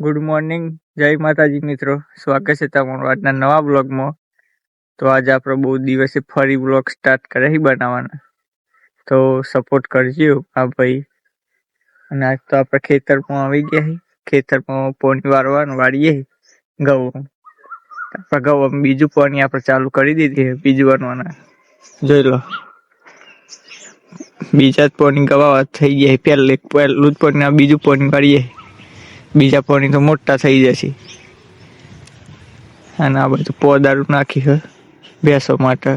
Good morning, જય માતાજી મિત્રો. સ્વાગત છે તમારું આજના નવા બ્લોગમાં. તો આજે આપણે બહુ દિવસે ફરી બ્લોગ સ્ટાર્ટ કર્યા બનાવવાના, તો સપોર્ટ કરજો આ ભાઈ. અને આજ તો આપણે ખેતરમાં આવી ગયા છીએ. ખેતરમાં પાણી વાળીએ ઘઉં. આપણે ઘઉં બીજું પાણી આપણે ચાલુ કરી દીધી છે, બીજું વાળવાના. જોઈ લો, બીજા જ પાણી ગવા થઈ ગયા. પહેલું જ પાણી, બીજું પાણી વાળીએ. બીજા પાણી તો મોટા થઈ જશે. અને આ બધું પોદારું નાખી છે ભેંસો માટે.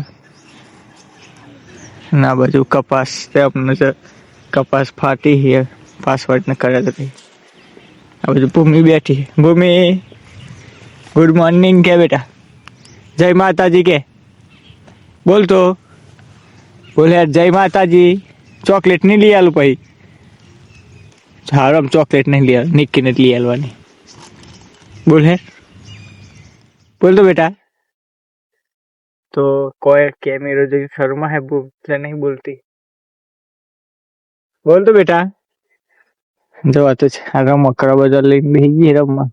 અને આ બધું કપાસ કપાસ ફાટી છે, પાસવર્ડ ને કરે હતી. આ બધું ભૂમિ બેઠી. ભૂમિ, ગુડ મોર્નિંગ કે બેટા? જય માતાજી કે બોલ. તો બોલે જય માતાજી. ચોકલેટ નહીં લઈ આલું પછી? હારમ ચોકલેટ નહીં લઈ આલ, નિક્કીને જ લઈ આલવાની. બોલ હે, બોલ તો બેટા. તો કોઈ કેમેરો જો શર્મા है એટલે નહીં બોલતી. બોલ તો બેટા. જવા તો છે રમકડા બધા લઈને બેસી ગઈ રમવા.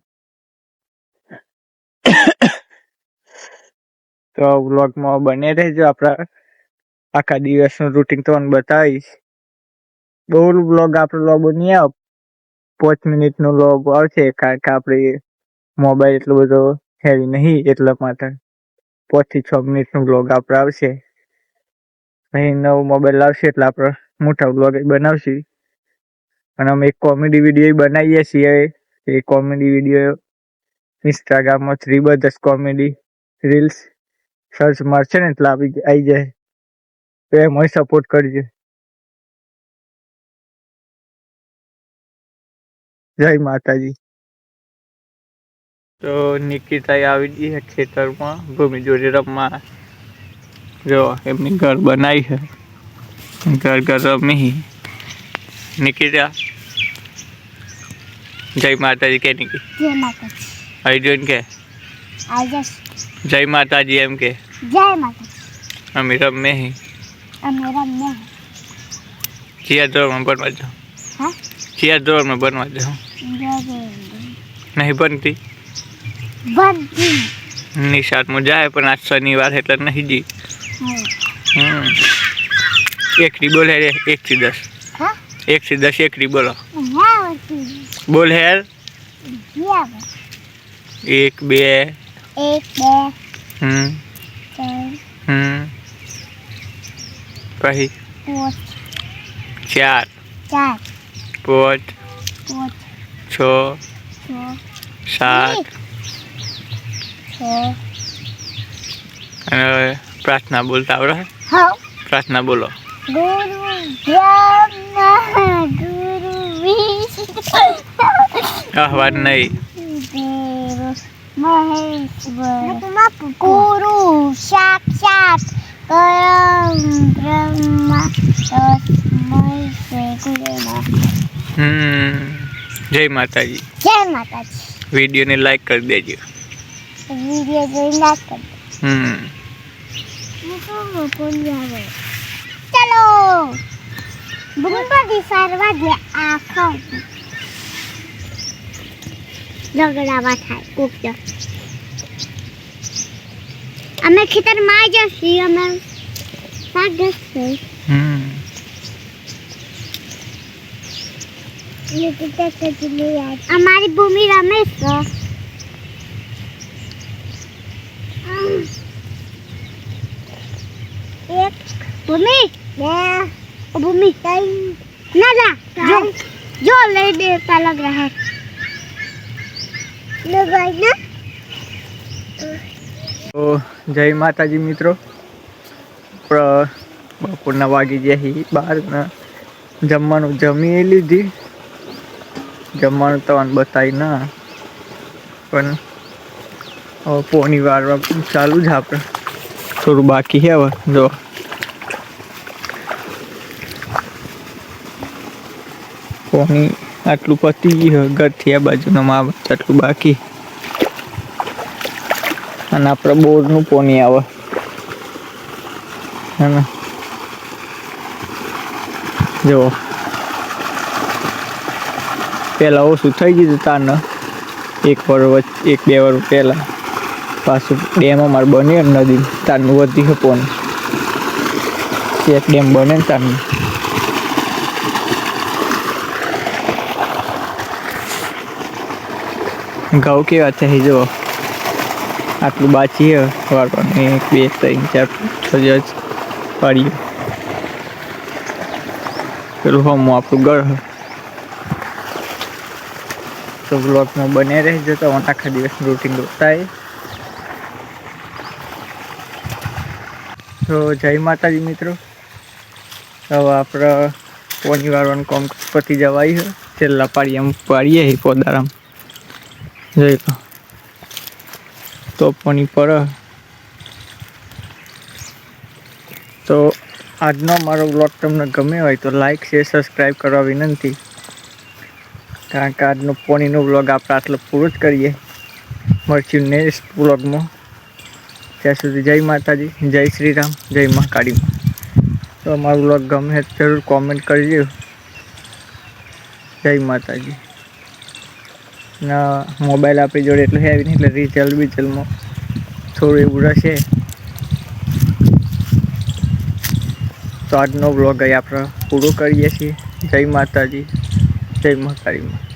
તો વ્લોગમાં બને રહેજો. આપણા આખા દિવસનું રૂટીન તમને બતાવીશ. બહુ વ્લોગ આપણે લોબો નહીં આવે, 5 મિનિટનો લોગ આવશે, કારણ કે આપણે મોબાઈલ એટલો બધો હેવી નહીં, એટલા માટે 5 થી 6 મિનિટનો વ્લોગ આપણે આવશે. અહીં નવો મોબાઈલ આવશે એટલે આપણે મોટા વ્લોગ બનાવશું. અને અમે એક કોમેડી વિડીયો બનાવીએ છીએ. એ કોમેડી વિડીયો ઇન્સ્ટાગ્રામમાં 3 બધાસ કોમેડી રીલ્સ સર્ચ મારશે ને એટલે આવી જાય. તો એમાં સપોર્ટ કરજો. જય માતાજી. તો નિકિતા આવી ગઈ છે ખેતરમાં ભૂમિ જોડે રમવા. જો એમની ઘર બનાવી છે, ઘર રમી. નિકિતા જય માતાજી કે નિકી? જય માતાજી. અર્જુન કે જય માતાજી એમ કે? જય માતાજી. અમે રમે હી. ચિયા ધોરણમાં બનવા જાઉં? હા, ચિયા ધોરણમાં બનવા જાઉં? નહીં બનતી? નિશાળમાં જાય પણ આજ શનિવાર એટલે નહીં જી. એકડી બોલે રે, 1 થી 10. 1 થી 10 એકડી બોલો. બોલ હેર. 1 2 પછી 4 5 6 7. અને પ્રાર્થના બોલતા આવડે? પ્રાર્થના બોલો. ગુરુ બ્રહ્મા ગુરુ વિષ્ણુ વાત નહીં. મહેશ્વર ગુરુ સાક્ષાત પરમ બ્રહ્મા તસ્મૈ શ્રી ગુરવે નમઃ. જય માતાજી. જય માતાજી. વિડીયોને લાઈક કરી દેજો. વિડીયો જોઈ લાઈક કરી દે. ચલો બુંદી ફરવા દે. આખો ઝઘડાવા થાય કોક તો. અમે ખેતરમાં જશી, અમે શાક જશે. અમારી ભૂમિ રમે છે. એક ભૂમિ, બે ભૂમિ, ના લા જો લઈ દેતા લગ રહા है. તો જય માતાજી મિત્રો. બપોરના વાગી ગયા 12. જમવાનું જમી લીધી. જમવાનું તો બતાવી ના, પણ પોણી વાળવા ચાલુ જ. આપણે થોડું બાકી છે હવે. જો પોણી આટલું પતી ગયું, ઘરથી આ બાજુના મા આટલું બાકી. અને આપણે બોરનું પોણી આવે હે. જો પેલા ઓછું થઈ ગયું તારને, એક બે વર્ષ પહેલાં પાછું ડેમ અમારે બન્યો ને નદી તારનું વધી છે પોન એક ડેમ બને ને તારનું ઘઉં કેવા છે જો આટલું બાકી છે વાળવાનું 1 2 3 4 5 પાડીએ પેલું હમ આપણું ઘર તો બ્લોગમાં બને રહેજો તો આખા દિવસનું રૂટીન થાય. તો જય માતાજી મિત્રો. હવે આપણે પોની વાળવાનું કામ પતી જવાય છે. છેલ્લા પાડીએ પોદારામ જોઈ લો તો પોની પર. તો આજનો મારો બ્લોગ તમને ગમે હોય તો લાઈક શેર સબસ્ક્રાઈબ કરવા વિનંતી. કારણ કે આજનો પોનીનો બ્લોગ આપણે આટલો પૂરો જ કરીએ. મળશું નેક્સ્ટ બ્લોગમાં. ત્યાં સુધી જય માતાજી, જય શ્રી રામ, જય મા કાળીમાં. તો અમારો બ્લોગ ગમે જરૂર કોમેન્ટ કરજો. જય માતાજી. ના મોબાઈલ આપણી જોડે એટલું હેવી નહીં એટલે રિઝલ્ટમાં થોડું એવું રહેશે. તો આજનો બ્લોગ અહીં આપણે પૂરો કરીએ છીએ. જય માતાજી, જય મા કાળીમાં.